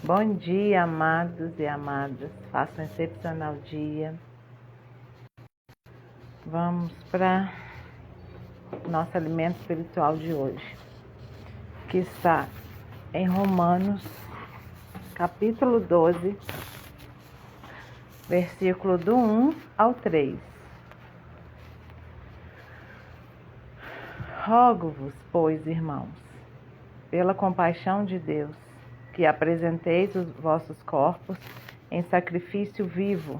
Bom dia, amados e amadas. Faça um excepcional dia. Vamos para nosso alimento espiritual de hoje, que está em Romanos, capítulo 12, versículo do 1 ao 3. Rogo-vos, pois, irmãos, pela compaixão de Deus, que apresenteis os vossos corpos em sacrifício vivo,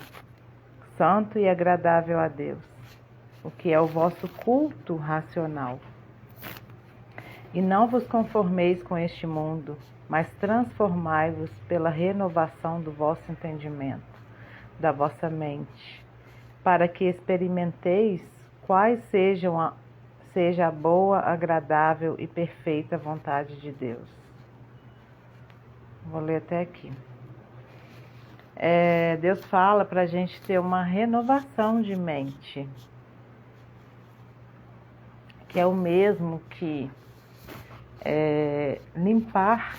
santo e agradável a Deus, o que é o vosso culto racional. E não vos conformeis com este mundo, mas transformai-vos pela renovação do vosso entendimento, da vossa mente, para que experimenteis quais seja a boa, agradável e perfeita vontade de Deus. Vou ler até aqui. Deus fala para a gente ter uma renovação de mente, que é o mesmo que limpar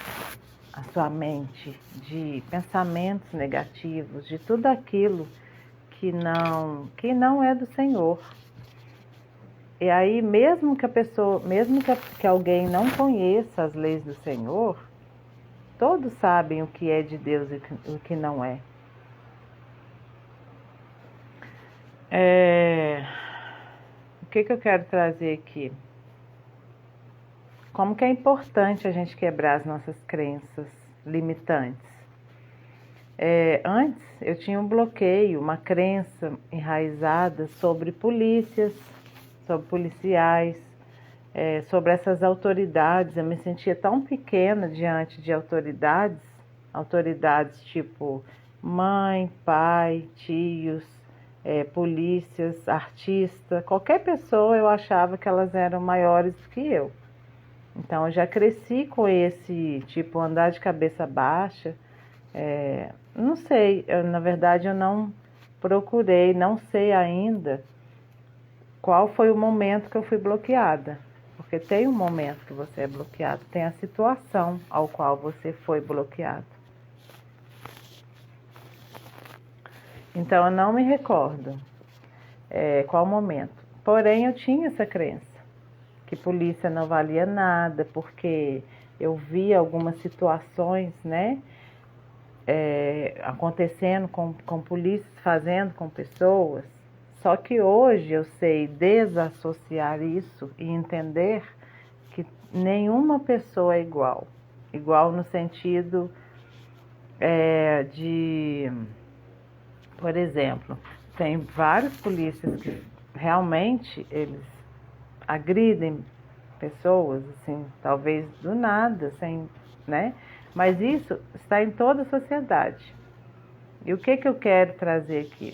a sua mente de pensamentos negativos, de tudo aquilo que não é do Senhor. E aí, mesmo que alguém não conheça as leis do Senhor, todos sabem o que é de Deus e o que não é. O que eu quero trazer aqui? Como que é importante a gente quebrar as nossas crenças limitantes. Antes eu tinha um bloqueio, uma crença enraizada sobre polícias, sobre policiais, sobre essas autoridades. Eu me sentia tão pequena diante de autoridades tipo mãe, pai, tios, polícias, artista, qualquer pessoa. Eu achava que elas eram maiores do que eu. Então eu já cresci com esse tipo, andar de cabeça baixa. Não sei, na verdade eu não procurei, não sei ainda qual foi o momento que eu fui bloqueada. Porque tem um momento que você é bloqueado, tem a situação ao qual você foi bloqueado. Então eu não me recordo qual momento. Porém eu tinha essa crença, que polícia não valia nada, porque eu via algumas situações, acontecendo com polícias, fazendo com pessoas. Só que hoje eu sei desassociar isso e entender que nenhuma pessoa é igual. Igual no sentido por exemplo, tem vários polícias que realmente eles agridem pessoas, assim, talvez do nada, mas isso está em toda a sociedade. E o que eu quero trazer aqui?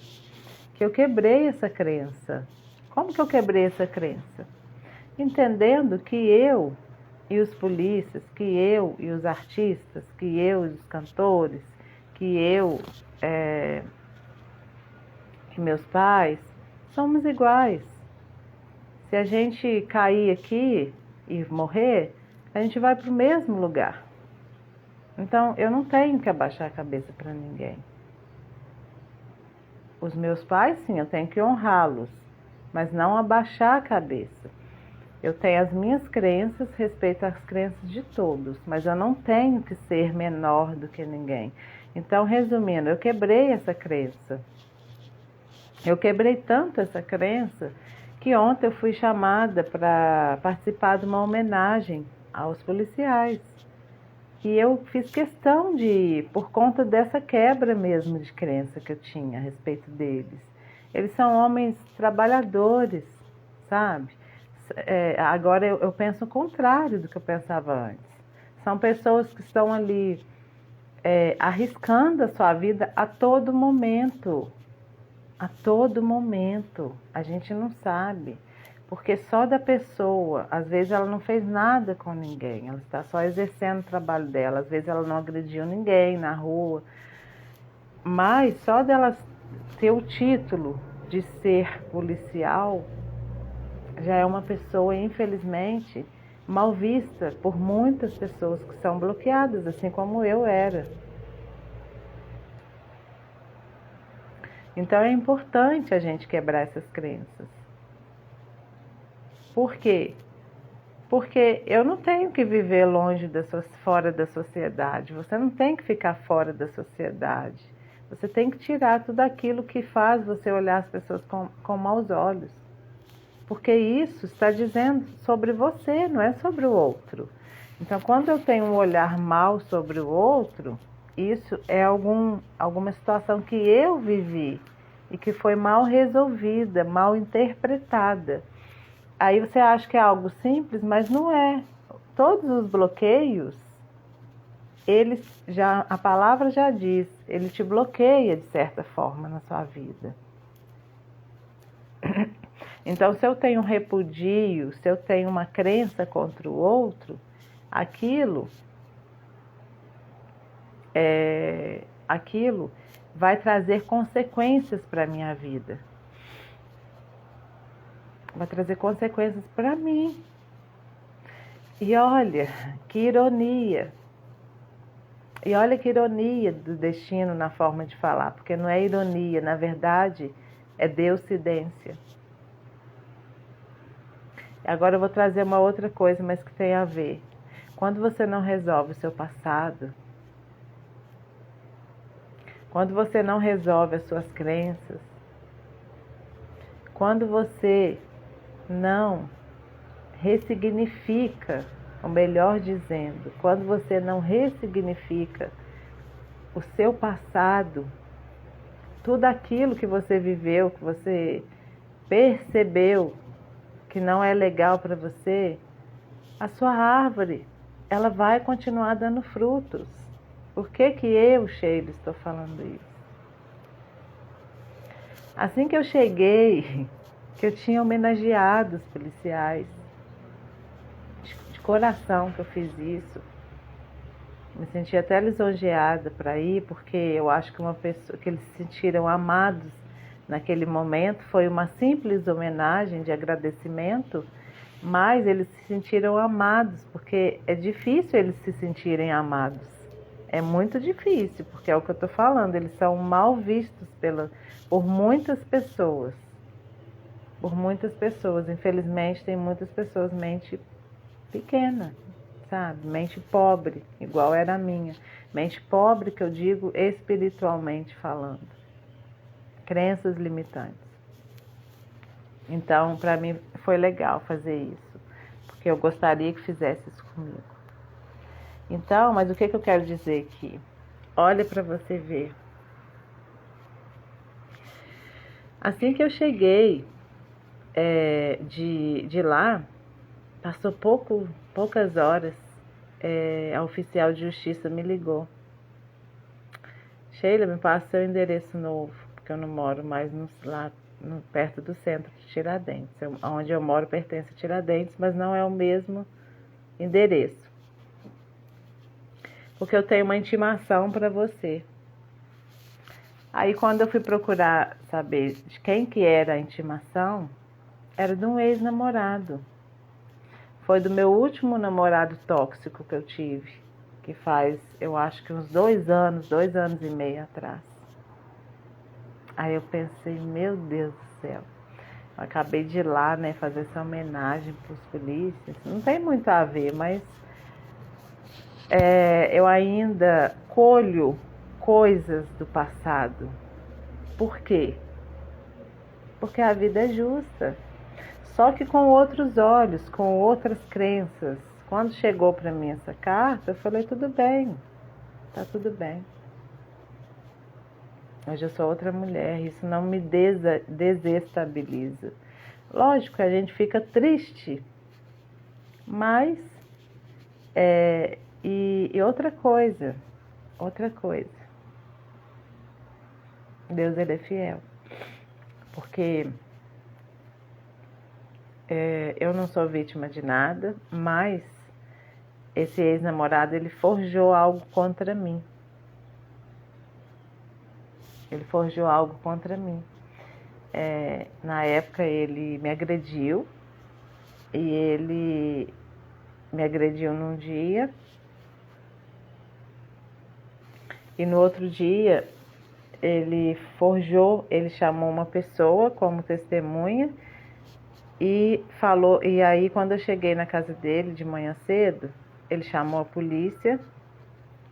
Que eu quebrei essa crença. Como que eu quebrei essa crença? Entendendo que eu e os polícias, que eu e os artistas, que eu e os cantores, que eu e meus pais somos iguais. Se a gente cair aqui e morrer, a gente vai para o mesmo lugar. Então, eu não tenho que abaixar a cabeça para ninguém. Os meus pais, sim, eu tenho que honrá-los, mas não abaixar a cabeça. Eu tenho as minhas crenças, respeito às crenças de todos, mas eu não tenho que ser menor do que ninguém. Então, resumindo, eu quebrei essa crença. Eu quebrei tanto essa crença que ontem eu fui chamada para participar de uma homenagem aos policiais. E eu fiz questão de ir, por conta dessa quebra mesmo de crença que eu tinha a respeito deles. Eles são homens trabalhadores, sabe? Agora eu penso o contrário do que eu pensava antes. São pessoas que estão ali arriscando a sua vida a todo momento. A todo momento. A gente não sabe. Porque só da pessoa, às vezes ela não fez nada com ninguém, ela está só exercendo o trabalho dela, às vezes ela não agrediu ninguém na rua, mas só dela ter o título de ser policial, já é uma pessoa, infelizmente, mal vista por muitas pessoas que são bloqueadas, assim como eu era. Então é importante a gente quebrar essas crenças. Por quê? Porque eu não tenho que viver longe fora da sociedade. Você não tem que ficar fora da sociedade. Você tem que tirar tudo aquilo que faz você olhar as pessoas com maus olhos. Porque isso está dizendo sobre você, não é sobre o outro. Então, quando eu tenho um olhar mal sobre o outro, isso é alguma situação que eu vivi e que foi mal resolvida, mal interpretada. Aí você acha que é algo simples, mas não é. Todos os bloqueios, a palavra já diz, ele te bloqueia de certa forma na sua vida. Então, se eu tenho um repudio, se eu tenho uma crença contra o outro, aquilo vai trazer consequências para a minha vida. Vai trazer consequências para mim. E olha que ironia. E olha que ironia do destino na forma de falar, porque não é ironia, na verdade é Deuscidência. Agora eu vou trazer uma outra coisa, mas que tem a ver. Quando você não resolve o seu passado, quando você não resolve as suas crenças, quando você não ressignifica, ou melhor dizendo, quando você não ressignifica o seu passado, tudo aquilo que você viveu, que você percebeu que não é legal para você, a sua árvore, ela vai continuar dando frutos. Por que eu, Sheila, estou falando isso? Assim que eu cheguei, que eu tinha homenageado os policiais, de coração que eu fiz isso, me senti até lisonjeada para ir, porque eu acho que eles se sentiram amados naquele momento. Foi uma simples homenagem de agradecimento, mas eles se sentiram amados, porque é difícil eles se sentirem amados. É muito difícil, porque é o que eu estou falando, eles são mal vistos por muitas pessoas. Por muitas pessoas. Infelizmente, tem muitas pessoas mente pequena, sabe? Mente pobre, igual era a minha. Mente pobre, que eu digo espiritualmente falando. Crenças limitantes. Então, para mim, foi legal fazer isso, porque eu gostaria que fizesse isso comigo. Então, mas o que eu quero dizer aqui? Olha para você ver. Assim que eu cheguei de lá, passou poucas horas, a oficial de justiça me ligou. Sheila, me passa seu endereço novo, porque eu não moro mais perto do centro de Tiradentes. Onde eu moro pertence a Tiradentes, mas não é o mesmo endereço. Porque eu tenho uma intimação para você. Aí quando eu fui procurar saber de quem que era a intimação, era de um ex-namorado. Foi do meu último namorado tóxico que eu tive, que faz, eu acho que uns 2 anos e meio atrás. Aí eu pensei, meu Deus do céu, eu acabei de ir lá, né, fazer essa homenagem para os polícias. Não tem muito a ver, mas eu ainda colho coisas do passado. Por quê? Porque a vida é justa. Só que com outros olhos, com outras crenças. Quando chegou para mim essa carta, eu falei, tudo bem, tá tudo bem. Hoje eu sou outra mulher, isso não me desestabiliza. Lógico que a gente fica triste, mas e outra coisa, Deus ele é fiel, porque eu não sou vítima de nada, mas esse ex-namorado, ele forjou algo contra mim. Na época ele me agrediu, e ele me agrediu num dia, e no outro dia ele forjou, ele chamou uma pessoa como testemunha e falou, e aí quando eu cheguei na casa dele de manhã cedo, ele chamou a polícia.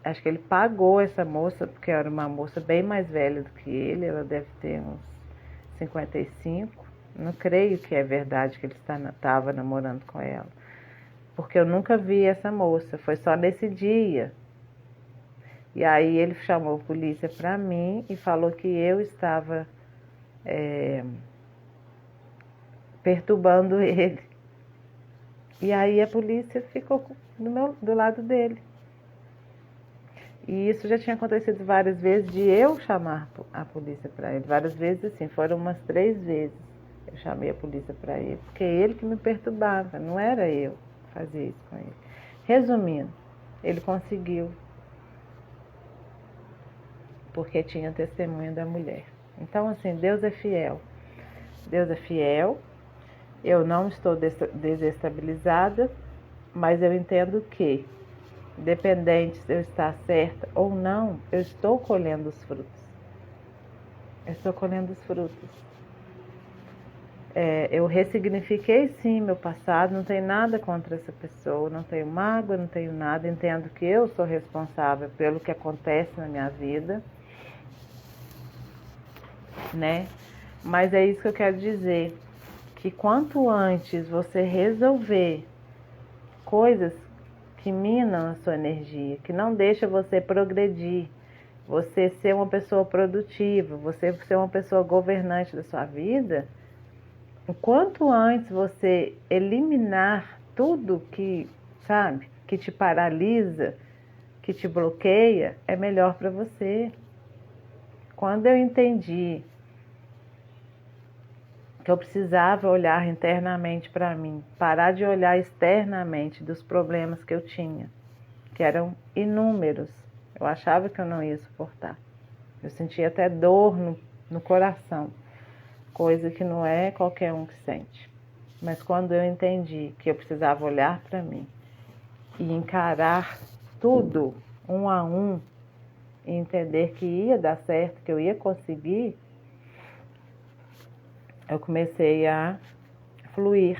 Acho que ele pagou essa moça, porque era uma moça bem mais velha do que ele, ela deve ter uns 55. Não creio que é verdade que ele estava namorando com ela, porque eu nunca vi essa moça, foi só nesse dia. E aí ele chamou a polícia para mim e falou que eu estava perturbando ele. E aí a polícia ficou do lado dele. E isso já tinha acontecido várias vezes de eu chamar a polícia para ele. Várias vezes, assim, foram umas 3 vezes. Eu chamei a polícia para ele, porque é ele que me perturbava, não era eu que fazia isso com ele. Resumindo, ele conseguiu, porque tinha testemunha da mulher. Então, assim, Deus é fiel. Deus é fiel. Eu não estou desestabilizada, mas eu entendo que, independente se eu estar certa ou não, eu estou colhendo os frutos. Eu estou colhendo os frutos. Eu ressignifiquei sim meu passado, não tenho nada contra essa pessoa, não tenho mágoa, não tenho nada, entendo que eu sou responsável pelo que acontece na minha vida, né? Mas é isso que eu quero dizer, que quanto antes você resolver coisas que minam a sua energia, que não deixa você progredir, você ser uma pessoa produtiva, você ser uma pessoa governante da sua vida, o quanto antes você eliminar tudo que, sabe, que te paralisa, que te bloqueia, é melhor para você. Quando eu entendi que eu precisava olhar internamente para mim, parar de olhar externamente dos problemas que eu tinha, que eram inúmeros. Eu achava que eu não ia suportar. Eu sentia até dor no coração, coisa que não é qualquer um que sente. Mas quando eu entendi que eu precisava olhar para mim e encarar tudo um a um, e entender que ia dar certo, que eu ia conseguir, eu comecei a fluir.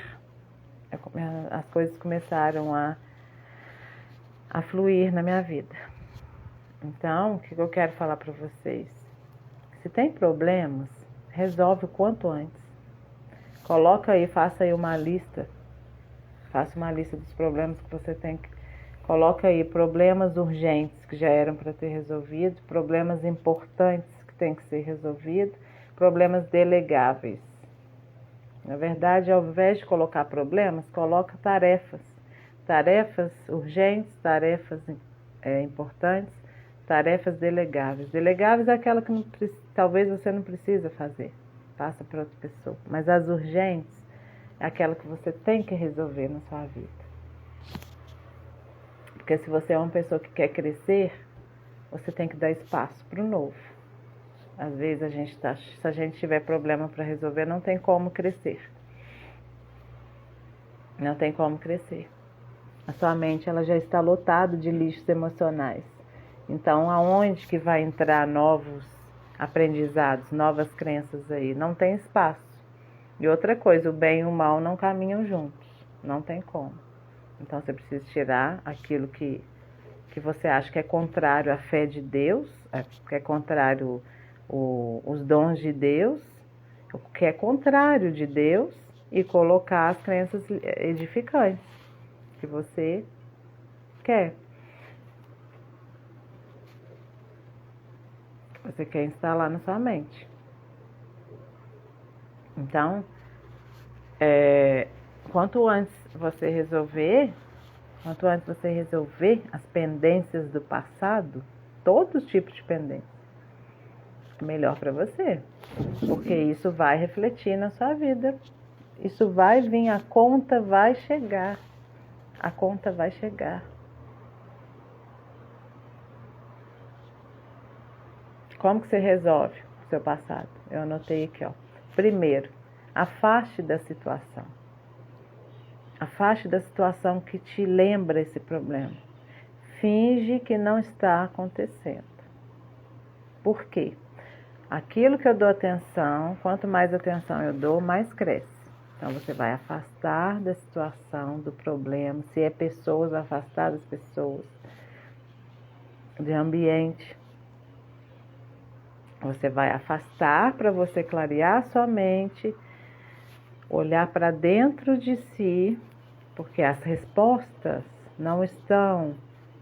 As coisas começaram a fluir na minha vida. Então, o que eu quero falar para vocês? Se tem problemas, resolve o quanto antes. Coloca aí, faça aí uma lista. Faça uma lista dos problemas que você tem que... Coloca aí problemas urgentes que já eram para ter resolvido, problemas importantes que tem que ser resolvido, problemas delegáveis. Na verdade, ao invés de colocar problemas, coloca tarefas. Tarefas urgentes, tarefas importantes, tarefas delegáveis. Delegáveis é aquela que talvez você não precisa fazer, passa para outra pessoa. Mas as urgentes é aquela que você tem que resolver na sua vida. Porque se você é uma pessoa que quer crescer, você tem que dar espaço para o novo. Às vezes se a gente tiver problema para resolver, não tem como crescer. Não tem como crescer. A sua mente ela já está lotada de lixos emocionais. Então, aonde que vai entrar novos aprendizados, novas crenças aí? Não tem espaço. E outra coisa, o bem e o mal não caminham juntos. Não tem como. Então, você precisa tirar aquilo que você acha que é contrário à fé de Deus, que é contrário os dons de Deus, o que é contrário de Deus, e colocar as crenças edificantes que você quer. Que você quer instalar na sua mente. Então, quanto antes você resolver as pendências do passado, todos os tipos de pendências, é melhor para você, porque isso vai refletir na sua vida, isso vai vir, a conta vai chegar, Como que você resolve o seu passado? Eu anotei aqui, ó. Primeiro, afaste da situação. Afaste da situação que te lembra esse problema. Finge que não está acontecendo. Por quê? aquilo que eu dou atenção, quanto mais atenção eu dou, mais cresce. Então você vai afastar da situação, do problema. Se é pessoas, vai afastar das pessoas, de ambiente. Você vai afastar para você clarear sua mente, olhar para dentro de si, porque as respostas não estão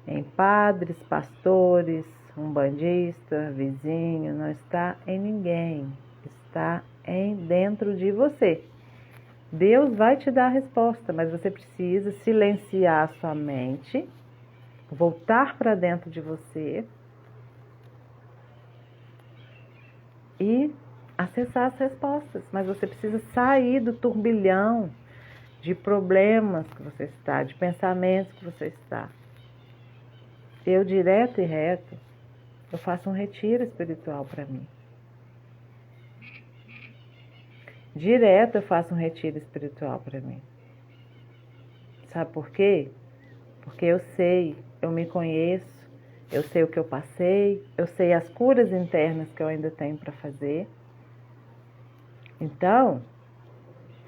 em padres, pastores, umbandista, vizinho, não está em ninguém, está dentro de você. Deus vai te dar a resposta, mas você precisa silenciar a sua mente, voltar para dentro de você e acessar as respostas. Mas você precisa sair do turbilhão de problemas que você está, de pensamentos que você está. Eu, direto e reto, eu faço um retiro espiritual para mim. Direto eu faço um retiro espiritual para mim. Sabe por quê? Porque eu sei, eu me conheço, eu sei o que eu passei, eu sei as curas internas que eu ainda tenho para fazer. Então,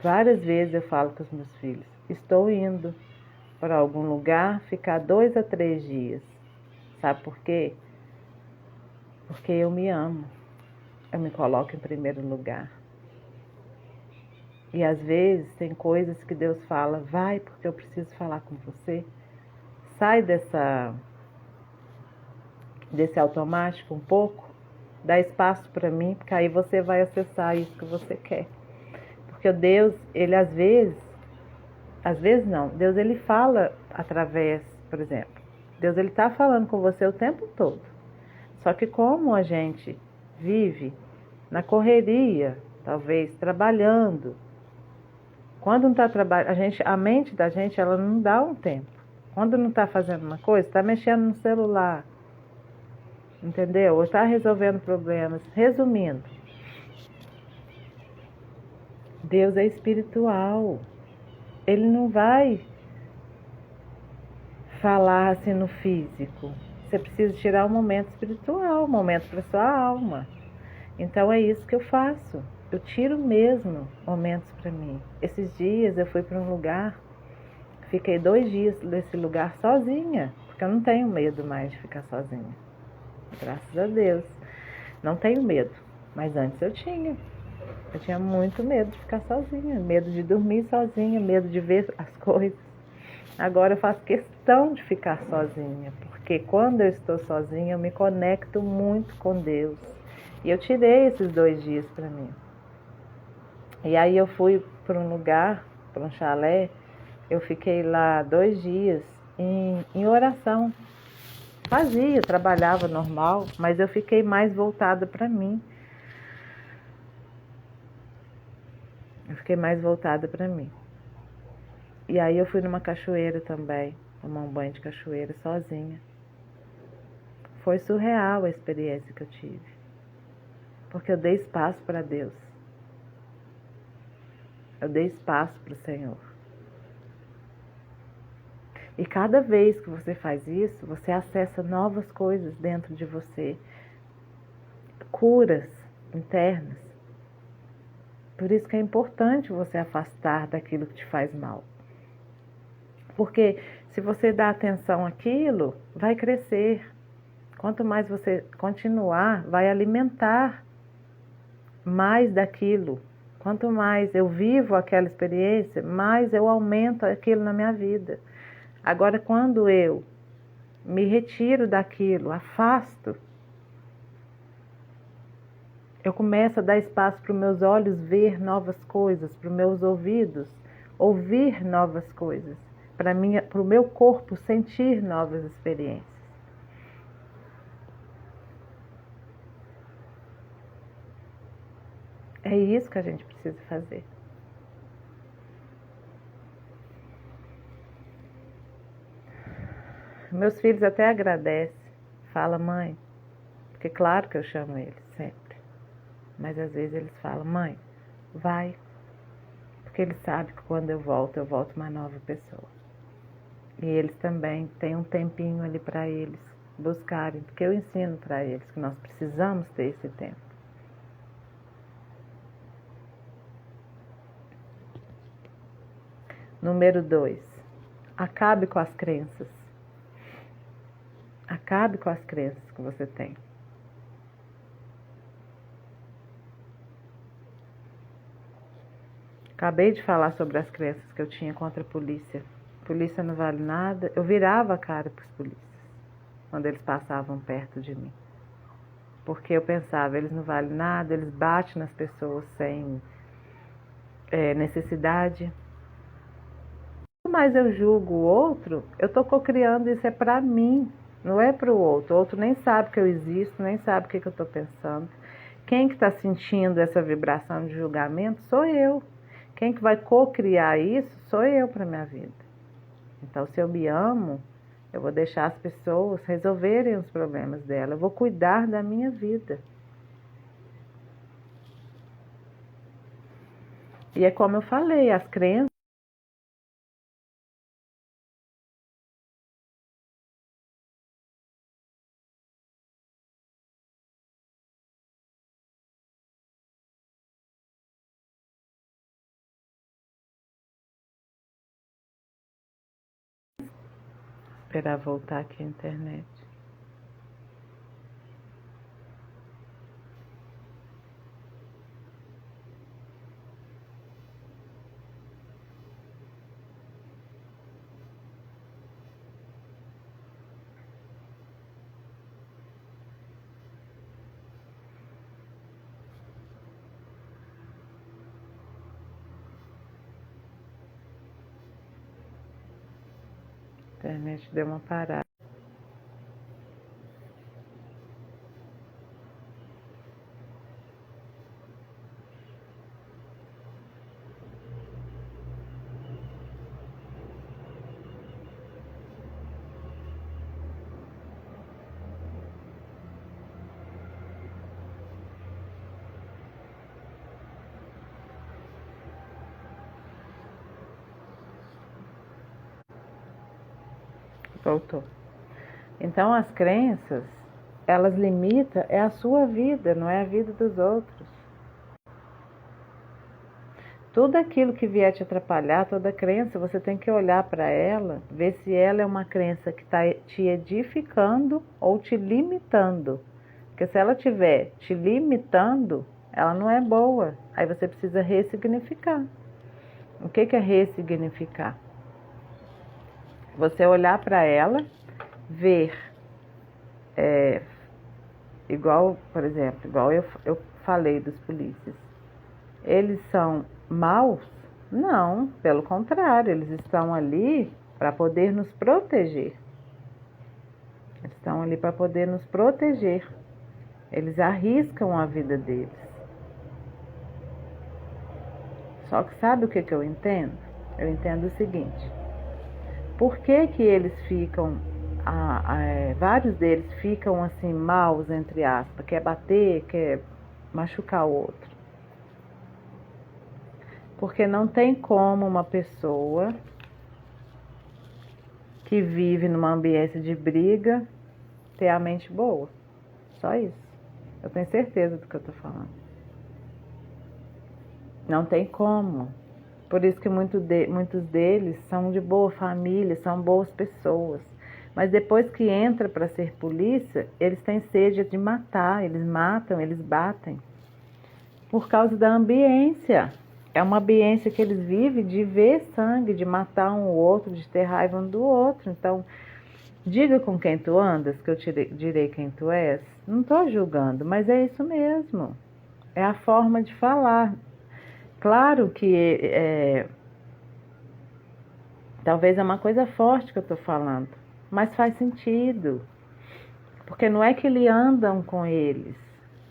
várias vezes eu falo com os meus filhos, estou indo para algum lugar ficar 2 a 3 dias. Sabe por quê? Porque eu me amo, eu me coloco em primeiro lugar. E às vezes tem coisas que Deus fala, vai porque eu preciso falar com você. Sai desse automático um pouco, dá espaço para mim, porque aí você vai acessar isso que você quer. Porque Deus, ele às vezes não, Deus ele fala através, por exemplo, Deus ele está falando com você o tempo todo. Só que como a gente vive na correria, talvez trabalhando, quando não está trabalhando, a mente da gente, ela não dá um tempo. Quando não está fazendo uma coisa, está mexendo no celular, entendeu? Ou está resolvendo problemas. Resumindo, Deus é espiritual. Ele não vai falar assim no físico. Você precisa tirar um momento espiritual, um momento para sua alma. Então é isso que eu faço. Eu tiro mesmo momentos para mim. Esses dias eu fui para um lugar, fiquei 2 dias nesse lugar sozinha, porque eu não tenho medo mais de ficar sozinha. Graças a Deus. Não tenho medo, mas antes eu tinha. Eu tinha muito medo de ficar sozinha, medo de dormir sozinha, medo de ver as coisas. Agora eu faço questão de ficar sozinha, porque quando eu estou sozinha eu me conecto muito com Deus. E eu tirei esses 2 dias para mim. E aí eu fui para um lugar, para um chalé, eu fiquei lá 2 dias em oração. Trabalhava normal, mas eu fiquei mais voltada para mim. E aí eu fui numa cachoeira também, tomar um banho de cachoeira sozinha. Foi surreal a experiência que eu tive. Porque eu dei espaço para Deus. Eu dei espaço para o Senhor. E cada vez que você faz isso, você acessa novas coisas dentro de você. Curas internas. Por isso que é importante você afastar daquilo que te faz mal. Porque se você dá atenção àquilo, vai crescer. Quanto mais você continuar, vai alimentar mais daquilo. Quanto mais eu vivo aquela experiência, mais eu aumento aquilo na minha vida. Agora, quando eu me retiro daquilo, afasto, eu começo a dar espaço para os meus olhos ver novas coisas, para os meus ouvidos ouvir novas coisas, para o meu corpo sentir novas experiências. É isso que a gente precisa fazer. Meus filhos até agradecem. Fala, mãe, porque claro que eu chamo eles sempre. Mas às vezes eles falam, mãe, vai. Porque eles sabem que quando eu volto uma nova pessoa. E eles também têm um tempinho ali para eles buscarem, porque eu ensino para eles que nós precisamos ter esse tempo. Número 2, acabe com as crenças. Acabe com as crenças que você tem. Acabei de falar sobre as crenças que eu tinha contra a polícia. Polícia não vale nada. Eu virava a cara para os polícias quando eles passavam perto de mim. Porque eu pensava, eles não valem nada, eles batem nas pessoas sem necessidade. Quanto mais eu julgo o outro, eu estou cocriando isso, é para mim, não é para o outro. O outro nem sabe que eu existo, nem sabe o que eu estou pensando. Quem que está sentindo essa vibração de julgamento sou eu. Quem que vai cocriar isso sou eu para minha vida. Então, se eu me amo, eu vou deixar as pessoas resolverem os problemas dela. Eu vou cuidar da minha vida. E é como eu falei, as crenças. Esperar voltar aqui a internet. A internet deu uma parada. Voltou. Então, as crenças, elas limitam, é a sua vida, não é a vida dos outros. Tudo aquilo que vier te atrapalhar, toda crença, você tem que olhar para ela, ver se ela é uma crença que está te edificando ou te limitando. Porque se ela estiver te limitando, ela não é boa. Aí você precisa ressignificar. O que é ressignificar? Você olhar para ela, ver, igual, por exemplo, igual eu falei dos polícias. Eles são maus? Não, pelo contrário, eles estão ali para poder nos proteger. Eles estão ali para poder nos proteger. Eles arriscam a vida deles. Só que sabe o que eu entendo? Eu entendo o seguinte: por que que eles ficam, vários deles ficam assim maus, entre aspas, quer bater, quer machucar o outro? Porque não tem como uma pessoa que vive numa ambiência de briga ter a mente boa. Só isso. Eu tenho certeza do que eu estou falando. Não tem como. Por isso que muitos deles são de boa família, são boas pessoas. Mas depois que entra para ser polícia, eles têm sede de matar, eles matam, eles batem. Por causa da ambiência. É uma ambiência que eles vivem de ver sangue, de matar um ou outro, de ter raiva um do outro. Então, diga com quem tu andas, que eu direi quem tu és. Não estou julgando, mas é isso mesmo. É a forma de falar. Claro que talvez é uma coisa forte que eu estou falando, mas faz sentido. Porque não é que eles andam com eles,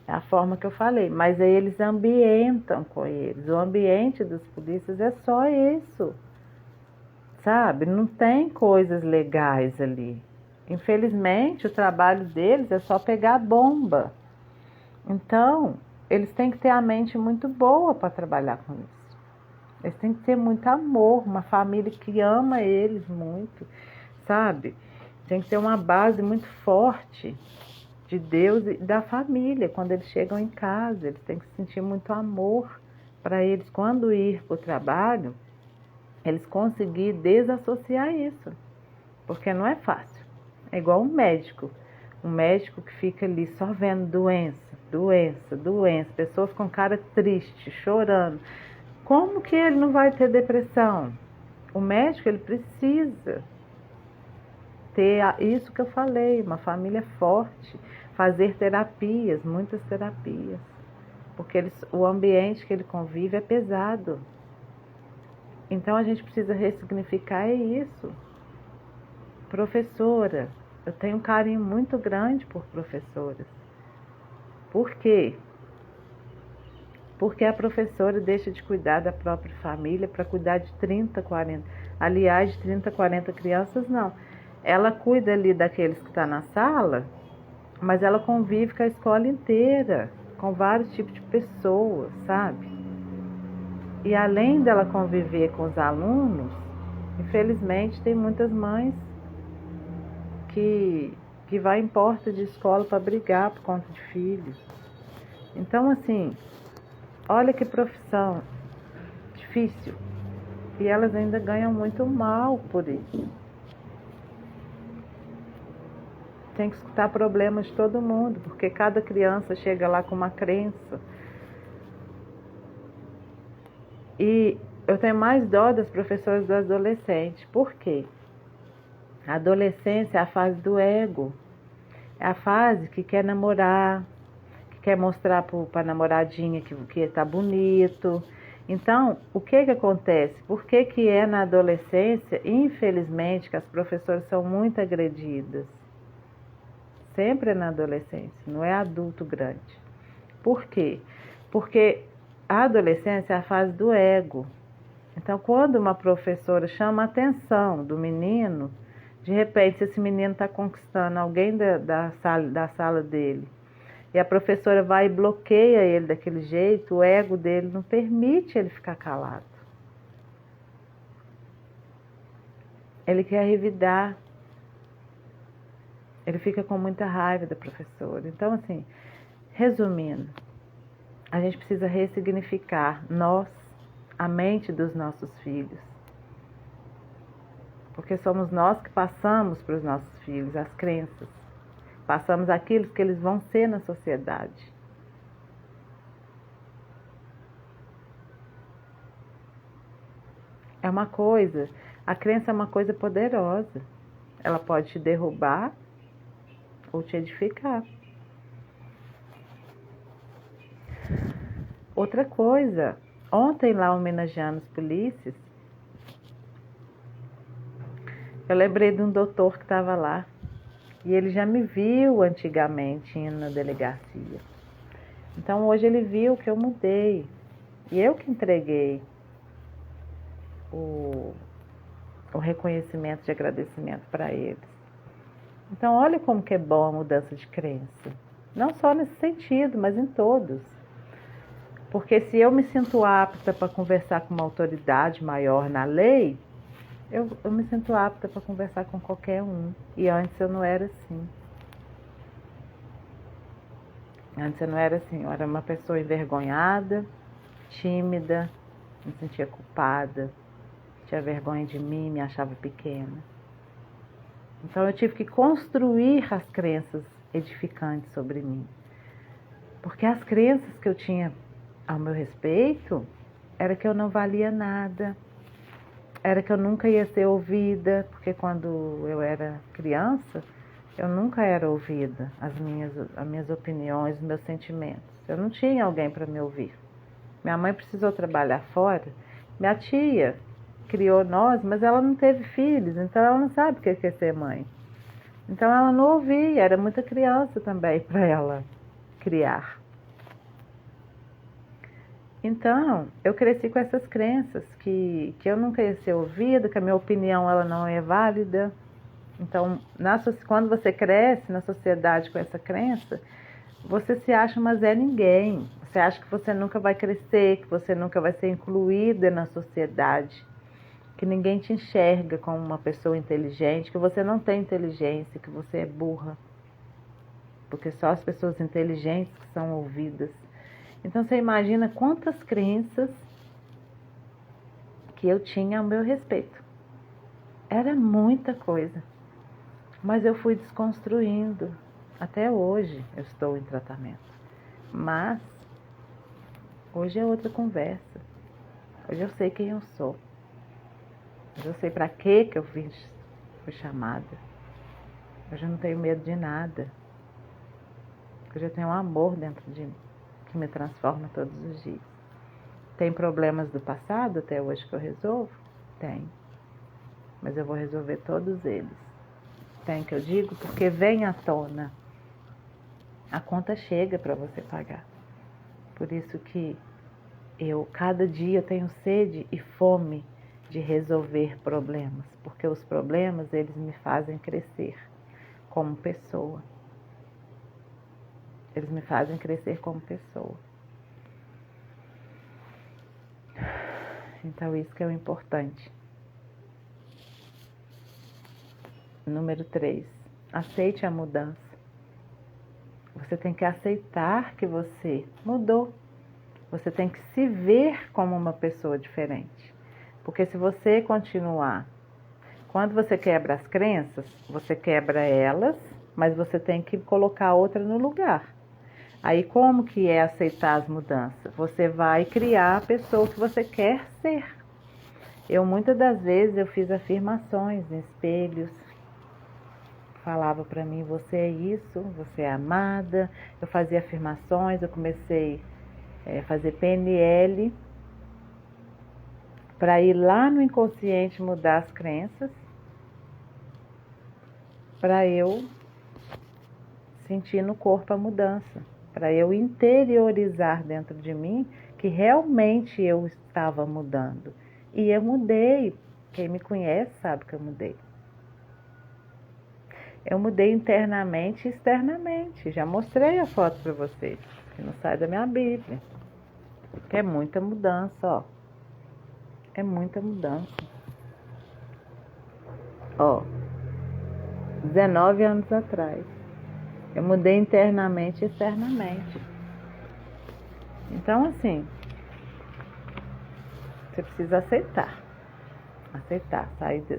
é a forma que eu falei, mas eles ambientam com eles. O ambiente dos polícias é só isso, sabe? Não tem coisas legais ali. Infelizmente, o trabalho deles é só pegar a bomba. Então, eles têm que ter a mente muito boa para trabalhar com isso. Eles têm que ter muito amor, uma família que ama eles muito, sabe? Tem que ter uma base muito forte de Deus e da família. Quando eles chegam em casa, eles têm que sentir muito amor para eles. Quando ir para o trabalho, eles conseguirem desassociar isso, porque não é fácil. É igual um médico que fica ali só vendo doença, doença, doença, pessoas com cara triste, chorando. Como que ele não vai ter depressão? O médico, ele precisa ter isso que eu falei, uma família forte, fazer terapias, muitas terapias, porque o ambiente que ele convive é pesado. Então a gente precisa ressignificar isso. Professora, eu tenho um carinho muito grande por professoras. Por quê? Porque a professora deixa de cuidar da própria família para cuidar de 30, 40. Aliás, de 30, 40 crianças, não. Ela cuida ali daqueles que estão na sala, mas ela convive com a escola inteira, com vários tipos de pessoas, sabe? E além dela conviver com os alunos, infelizmente tem muitas mães que vai em porta de escola para brigar por conta de filhos. Então, assim, olha que profissão difícil. E elas ainda ganham muito mal por isso. Tem que escutar problemas de todo mundo, porque cada criança chega lá com uma crença. E eu tenho mais dó das professoras do adolescente. Por quê? A adolescência é a fase do ego. É a fase que quer namorar, que quer mostrar para a namoradinha que está bonito. Então, o que acontece? Por que é na adolescência, infelizmente, que as professoras são muito agredidas? Sempre é na adolescência, não é adulto grande. Por quê? Porque a adolescência é a fase do ego. Então, quando uma professora chama a atenção do menino, de repente, se esse menino está conquistando alguém da sala dele, e a professora vai e bloqueia ele daquele jeito, o ego dele não permite ele ficar calado. Ele quer revidar. Ele fica com muita raiva da professora. Então, assim, resumindo, a gente precisa ressignificar a mente dos nossos filhos. Porque somos nós que passamos para os nossos filhos as crenças. Passamos aquilo que eles vão ser na sociedade. É uma coisa, a crença é uma coisa poderosa. Ela pode te derrubar ou te edificar. Outra coisa, ontem lá homenageando os polícias, eu lembrei de um doutor que estava lá e ele já me viu antigamente indo na delegacia. Então hoje ele viu que eu mudei e eu que entreguei o reconhecimento de agradecimento para eles. Então olha como que é bom a mudança de crença. Não só nesse sentido, mas em todos. Porque se eu me sinto apta para conversar com uma autoridade maior na lei, eu me sinto apta para conversar com qualquer um. E antes eu não era assim. Antes eu não era assim. Eu era uma pessoa envergonhada, tímida, me sentia culpada, tinha vergonha de mim, me achava pequena. Então eu tive que construir as crenças edificantes sobre mim. Porque as crenças que eu tinha ao meu respeito era que eu não valia nada, era que eu nunca ia ser ouvida, porque quando eu era criança, eu nunca era ouvida, as minhas opiniões, os meus sentimentos. Eu não tinha alguém para me ouvir. Minha mãe precisou trabalhar fora, minha tia criou nós, mas ela não teve filhos, então ela não sabe o que é ser mãe. Então ela não ouvia, era muita criança também para ela criar. Então, eu cresci com essas crenças, que eu nunca ia ser ouvida, que a minha opinião ela não é válida. Então, quando você cresce na sociedade com essa crença, você se acha uma Zé Ninguém. Você acha que você nunca vai crescer, que você nunca vai ser incluída na sociedade, que ninguém te enxerga como uma pessoa inteligente, que você não tem inteligência, que você é burra. Porque só as pessoas inteligentes que são ouvidas. Então você imagina quantas crenças que eu tinha ao meu respeito. Era muita coisa, mas eu fui desconstruindo. Até hoje eu estou em tratamento, mas hoje é outra conversa. Hoje eu sei quem eu sou. Hoje eu sei para que eu fui chamada. Hoje eu não tenho medo de nada. Hoje eu tenho um amor dentro de mim que me transforma todos os dias. Tem problemas do passado até hoje que eu resolvo? Tem. Mas eu vou resolver todos eles. Tem que eu digo porque vem à tona. A conta chega para você pagar. Por isso que cada dia eu tenho sede e fome de resolver problemas. Porque os problemas, eles me fazem crescer como pessoa. Eles me fazem crescer como pessoa. Então isso que é o importante. Número 3. Aceite a mudança. Você tem que aceitar que você mudou. Você tem que se ver como uma pessoa diferente. Porque se você continuar, quando você quebra as crenças, você quebra elas, mas você tem que colocar outra no lugar. Aí como que é aceitar as mudanças? Você vai criar a pessoa que você quer ser. Muitas das vezes eu fiz afirmações em espelhos. Falava para mim, você é isso, você é amada. Eu fazia afirmações, eu comecei a fazer PNL para ir lá no inconsciente mudar as crenças, para eu sentir no corpo a mudança, para eu interiorizar dentro de mim que realmente eu estava mudando. E eu mudei. Quem me conhece sabe que eu mudei. Eu mudei internamente e externamente. Já mostrei a foto para vocês, que não sai da minha Bíblia. Que é muita mudança, ó. É muita mudança. Ó, 19 anos atrás. Eu mudei internamente e externamente. Então, assim, você precisa aceitar. Aceitar,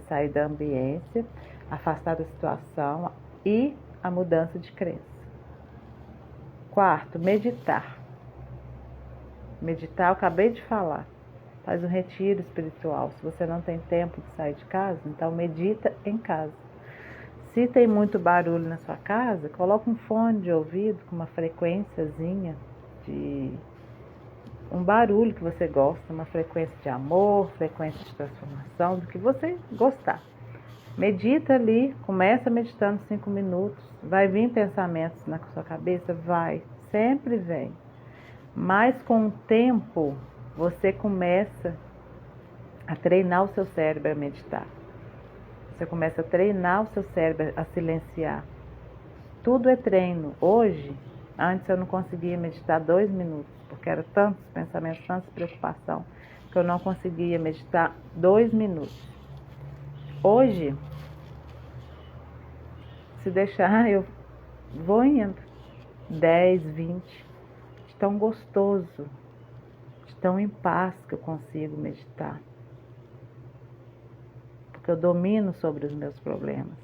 sair da ambiência, afastar da situação e a mudança de crença. 4, meditar. Meditar, eu acabei de falar. Faz um retiro espiritual. Se você não tem tempo de sair de casa, então medita em casa. Se tem muito barulho na sua casa, coloca um fone de ouvido com uma frequênciazinha de um barulho que você gosta, uma frequência de amor, frequência de transformação, do que você gostar. Medita ali, começa meditando 5 minutos, vai vir pensamentos na sua cabeça? Vai, sempre vem. Mas com o tempo, você começa a treinar o seu cérebro a meditar. Você começa a treinar o seu cérebro a silenciar. Tudo é treino. Hoje, antes eu não conseguia meditar 2 minutos, porque eram tantos pensamentos, tanta preocupação, que eu não conseguia meditar 2 minutos. Hoje, se deixar, eu vou indo. 10, 20. De tão gostoso, de tão em paz que eu consigo meditar. Porque eu domino sobre os meus problemas.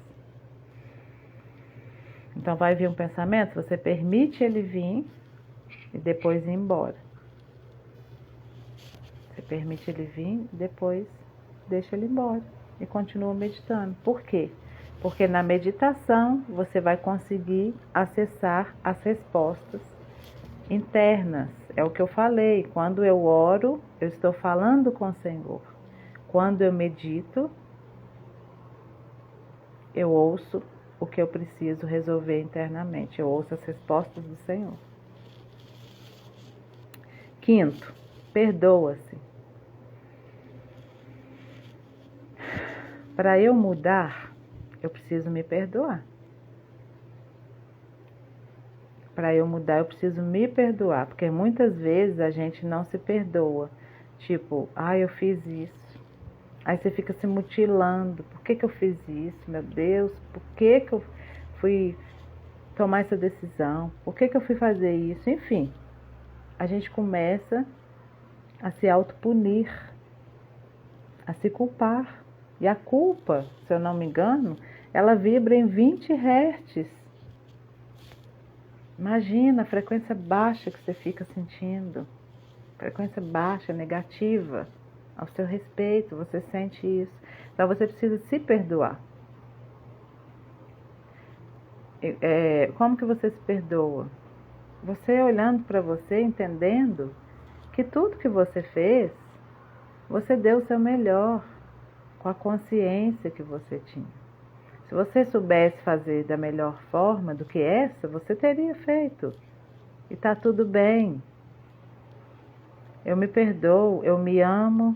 Então vai vir um pensamento, você permite ele vir e depois ir embora. Você permite ele vir e depois deixa ele embora e continua meditando. Por quê? Porque na meditação você vai conseguir acessar as respostas internas. É o que eu falei, quando eu oro, eu estou falando com o Senhor. Quando eu medito, eu ouço o que eu preciso resolver internamente. Eu ouço as respostas do Senhor. 5, perdoa-se. Para eu mudar, eu preciso me perdoar. Para eu mudar, eu preciso me perdoar. Porque muitas vezes a gente não se perdoa. Tipo, eu fiz isso. Aí você fica se mutilando. Por que eu fiz isso, meu Deus? Por que eu fui tomar essa decisão? Por que eu fui fazer isso? Enfim, a gente começa a se autopunir. a se culpar. E a culpa, se eu não me engano, ela vibra em 20 Hz. Imagina a frequência baixa que você fica sentindo. Frequência baixa, negativa, ao seu respeito, você sente isso. Então você precisa se perdoar. Como que você se perdoa? Você olhando para você, entendendo que tudo que você fez, você deu o seu melhor, com a consciência que você tinha. Se você soubesse fazer da melhor forma do que essa, você teria feito. E está tudo bem. Eu me perdoo, eu me amo,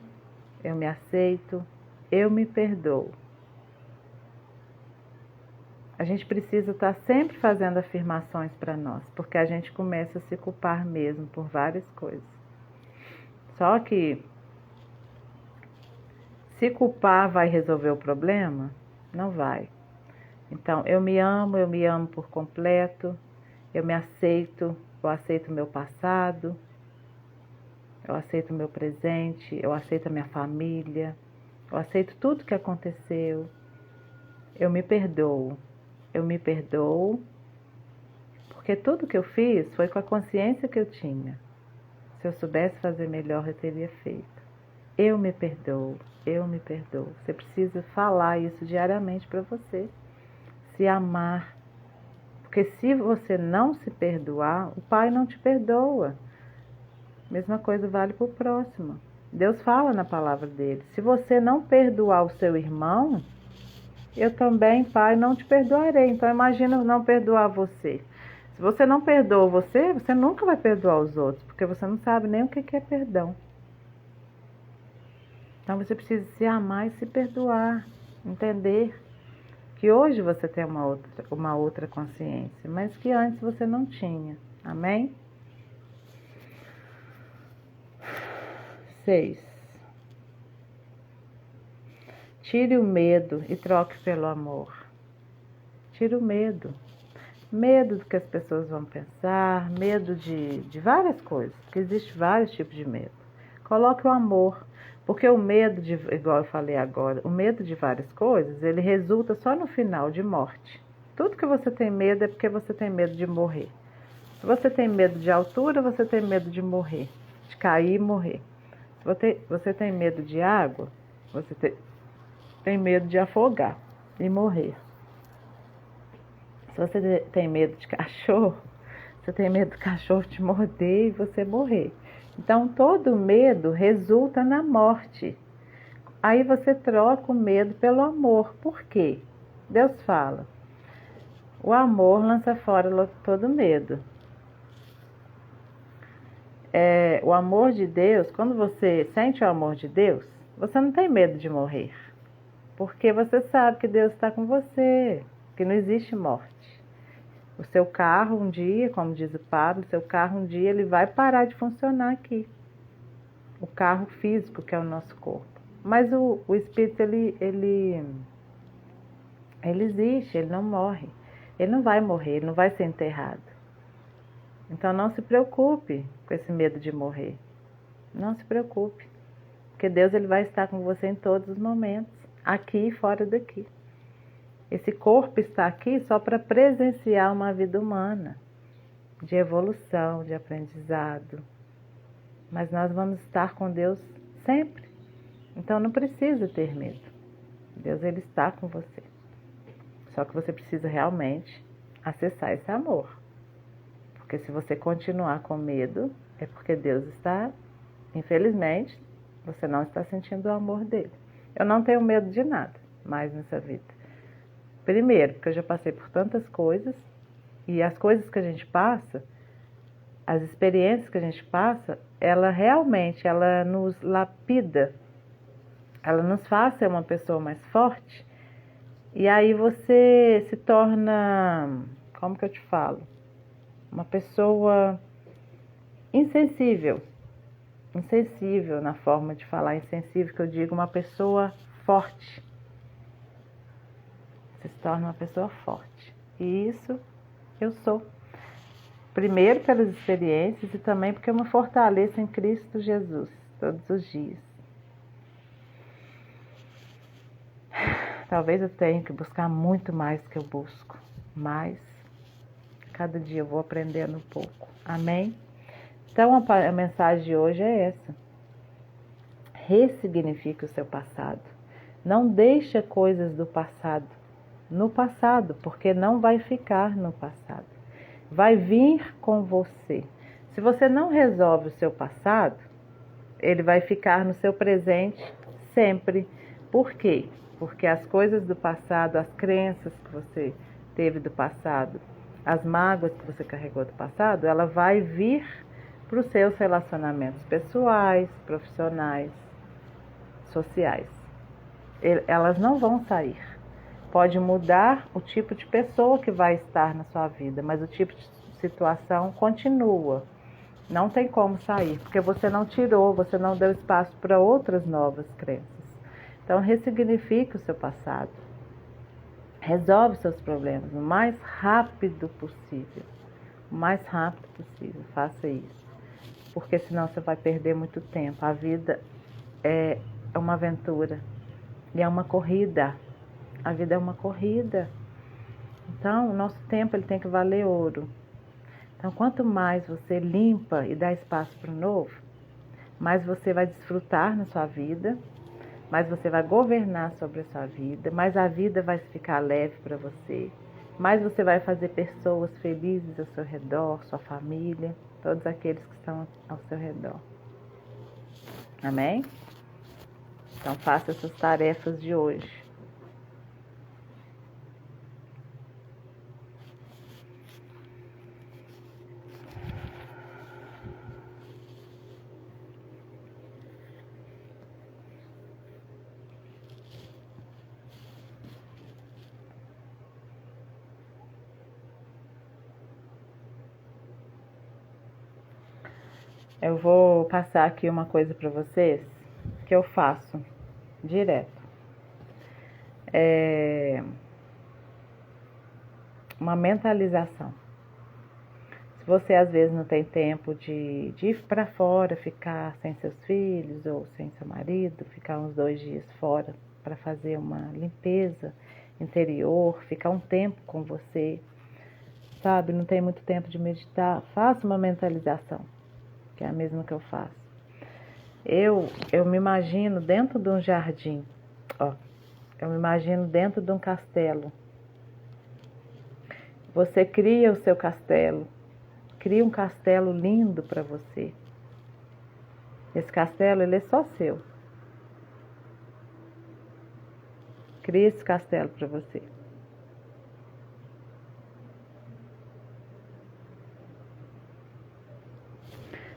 eu me aceito, eu me perdoo. A gente precisa estar sempre fazendo afirmações para nós, porque a gente começa a se culpar mesmo por várias coisas. Só que se culpar vai resolver o problema? Não vai. Então, eu me amo por completo, eu me aceito, eu aceito o meu passado, eu aceito o meu presente, eu aceito a minha família, eu aceito tudo que aconteceu, eu me perdoo, porque tudo que eu fiz foi com a consciência que eu tinha. Se eu soubesse fazer melhor, eu teria feito. Eu me perdoo, eu me perdoo. Você precisa falar isso diariamente para você. Se amar. Porque se você não se perdoar, o Pai não te perdoa. Mesma coisa vale para o próximo. Deus fala na palavra dele. Se você não perdoar o seu irmão, eu também, Pai, não te perdoarei. Então imagina não perdoar você. Se você não perdoa você, você nunca vai perdoar os outros, porque você não sabe nem o que é perdão. Então você precisa se amar e se perdoar, entender que hoje você tem uma outra consciência, mas que antes você não tinha. Amém? 6. Tire o medo e troque pelo amor. Tire o medo. Medo do que as pessoas vão pensar, medo de várias coisas, porque existe vários tipos de medo. Coloque o amor, porque o medo, igual eu falei agora, o medo de várias coisas, ele resulta só no final de morte. Tudo que você tem medo é porque você tem medo de morrer. Se você tem medo de altura, você tem medo de morrer, de cair e morrer. Se você tem medo de água, você tem medo de afogar e morrer. Se você tem medo de cachorro, você tem medo do cachorro te morder e você morrer. Então, todo medo resulta na morte. Aí você troca o medo pelo amor. Por quê? Deus fala, o amor lança fora todo medo. O amor de Deus, quando você sente o amor de Deus, você não tem medo de morrer. Porque você sabe que Deus está com você, que não existe morte. O seu carro um dia, como diz o Pablo, seu carro um dia ele vai parar de funcionar aqui. O carro físico, que é o nosso corpo. Mas o espírito, ele existe, ele não morre. Ele não vai morrer, ele não vai ser enterrado. Então não se preocupe com esse medo de morrer. Não se preocupe. Porque Deus ele vai estar com você em todos os momentos, aqui e fora daqui. Esse corpo está aqui só para presenciar uma vida humana, de evolução, de aprendizado. Mas nós vamos estar com Deus sempre. Então não precisa ter medo. Deus ele está com você. Só que você precisa realmente acessar esse amor. Porque se você continuar com medo, é porque Deus está, infelizmente, você não está sentindo o amor dele. Eu não tenho medo de nada mais nessa vida. Primeiro, porque eu já passei por tantas coisas, e as coisas que a gente passa, as experiências que a gente passa, ela realmente, ela nos lapida, ela nos faz ser uma pessoa mais forte, e aí você se torna, como que eu te falo? Uma pessoa insensível na forma de falar, insensível, que eu digo uma pessoa forte. Você se torna uma pessoa forte. E isso eu sou. Primeiro pelas experiências e também porque eu me fortaleço em Cristo Jesus todos os dias. talvez eu tenha que buscar muito mais do que eu busco, mas cada dia eu vou aprendendo um pouco. Amém? Então a mensagem de hoje é essa. Ressignifique o seu passado. Não deixe coisas do passado no passado, porque não vai ficar no passado. Vai vir com você. Se você não resolve o seu passado, ele vai ficar no seu presente sempre. Por quê? Porque as coisas do passado, as crenças que você teve do passado, as mágoas que você carregou do passado, ela vai vir para os seus relacionamentos pessoais, profissionais, sociais. Elas não vão sair. Pode mudar o tipo de pessoa que vai estar na sua vida, mas o tipo de situação continua. Não tem como sair, porque você não tirou, você não deu espaço para outras novas crenças. Então, ressignifique o seu passado. Resolve seus problemas o mais rápido possível. O mais rápido possível, faça isso. Porque senão você vai perder muito tempo. A vida é uma aventura e é uma corrida. A vida é uma corrida. Então, o nosso tempo ele tem que valer ouro. Então, quanto mais você limpa e dá espaço para o novo, mais você vai desfrutar na sua vida, mais você vai governar sobre a sua vida, mais a vida vai ficar leve para você, mais você vai fazer pessoas felizes ao seu redor, sua família, todos aqueles que estão ao seu redor. Amém? Então, faça essas tarefas de hoje. Eu vou passar aqui uma coisa para vocês que eu faço direto. É uma mentalização. Se você às vezes não tem tempo de ir para fora, ficar sem seus filhos ou sem seu marido, ficar uns 2 dias fora para fazer uma limpeza interior, ficar um tempo com você, sabe? Não tem muito tempo de meditar, faça uma mentalização, que é a mesma que eu faço. Eu me imagino dentro de um jardim, eu me imagino dentro de um castelo. Você cria o seu castelo, cria um castelo lindo para você. Esse castelo, ele é só seu. Cria esse castelo para você.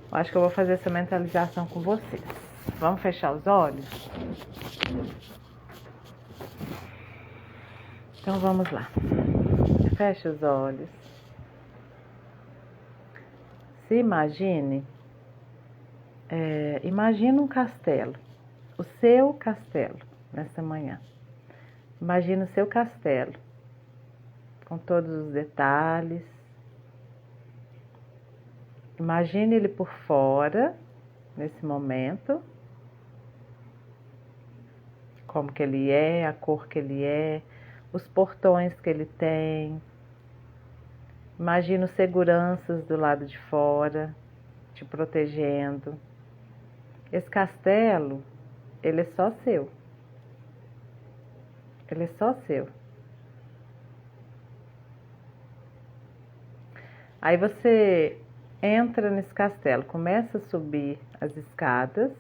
Eu acho que eu vou fazer essa mentalização com vocês. Vamos fechar os olhos? Então vamos lá. Feche os olhos. Se imagine, imagine um castelo. O seu castelo, nessa manhã. Imagine o seu castelo, com todos os detalhes. Imagine ele por fora, nesse momento. Como que ele é, a cor que ele é, os portões que ele tem. Imagine os seguranças do lado de fora, te protegendo. Esse castelo, ele é só seu. Ele é só seu. Aí você entra nesse castelo, começa a subir as escadas.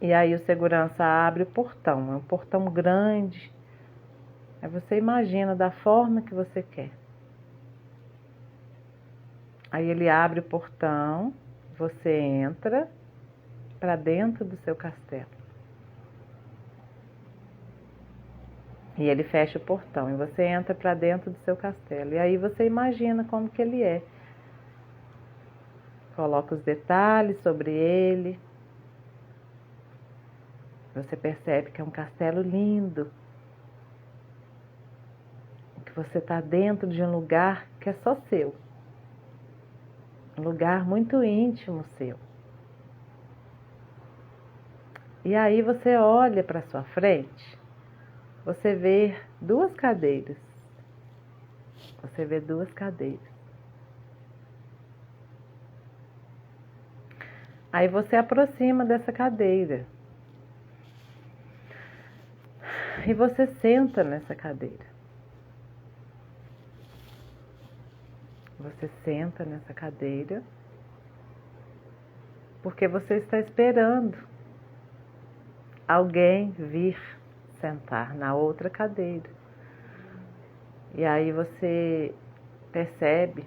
E aí o segurança abre o portão. É um portão grande. Aí você imagina da forma que você quer. Aí ele abre o portão, você entra para dentro do seu castelo. E ele fecha o portão e você entra para dentro do seu castelo. E aí você imagina como que ele é. Coloca os detalhes sobre ele. Você percebe que é um castelo lindo. Que você está dentro de um lugar que é só seu. Um lugar muito íntimo seu. E aí você olha para sua frente, você vê duas cadeiras. Você vê duas cadeiras. Aí você aproxima dessa cadeira. E você senta nessa cadeira. Você senta nessa cadeira porque você está esperando alguém vir sentar na outra cadeira. E aí você percebe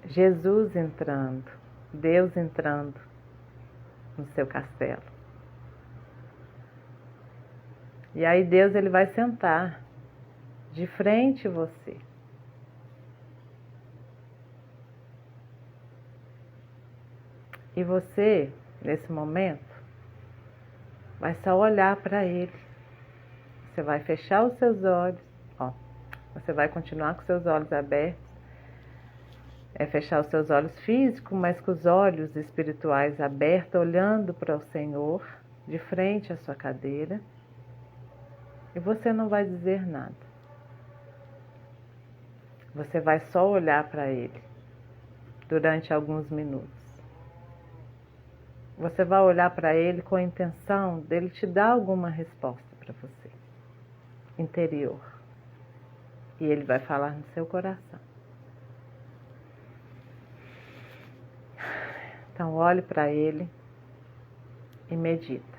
Jesus entrando, Deus entrando no seu castelo. E aí Deus ele vai sentar de frente a você. E você, nesse momento, vai só olhar para Ele. Você vai fechar os seus olhos. Você vai continuar com seus olhos abertos. Fechar os seus olhos físicos, mas com os olhos espirituais abertos, olhando para o Senhor, de frente à sua cadeira. E você não vai dizer nada. Você vai só olhar para Ele durante alguns minutos. Você vai olhar para Ele com a intenção dele te dar alguma resposta para você, interior. E Ele vai falar no seu coração. Então olhe para Ele e medita.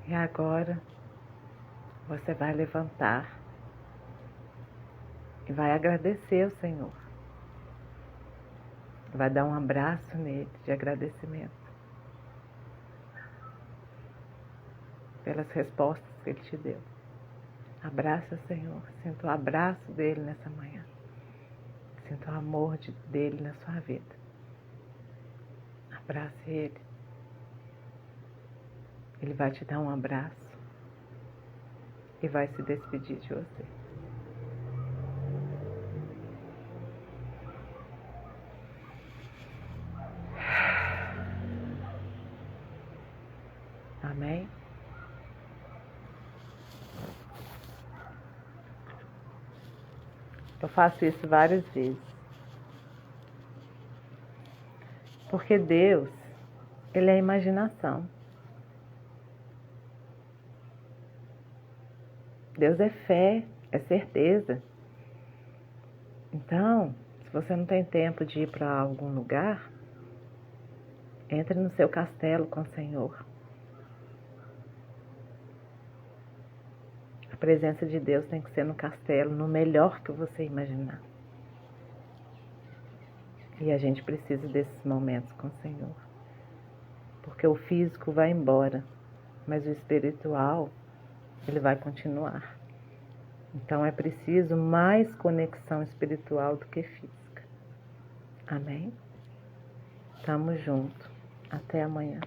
E agora você vai levantar e vai agradecer ao Senhor. Vai dar um abraço nele de agradecimento pelas respostas que ele te deu. Abraça o Senhor, sinta o abraço dele nessa manhã. Sinta o amor dele na sua vida. Abrace ele. Ele vai te dar um abraço e vai se despedir de você. Amém? Eu faço isso várias vezes. Porque Deus, Ele é a imaginação. Deus é fé, é certeza. Então, se você não tem tempo de ir para algum lugar, entre no seu castelo com o Senhor. A presença de Deus tem que ser no castelo, no melhor que você imaginar. E a gente precisa desses momentos com o Senhor. Porque o físico vai embora, mas o espiritual, ele vai continuar. Então é preciso mais conexão espiritual do que física. Amém? Tamo junto. Até amanhã.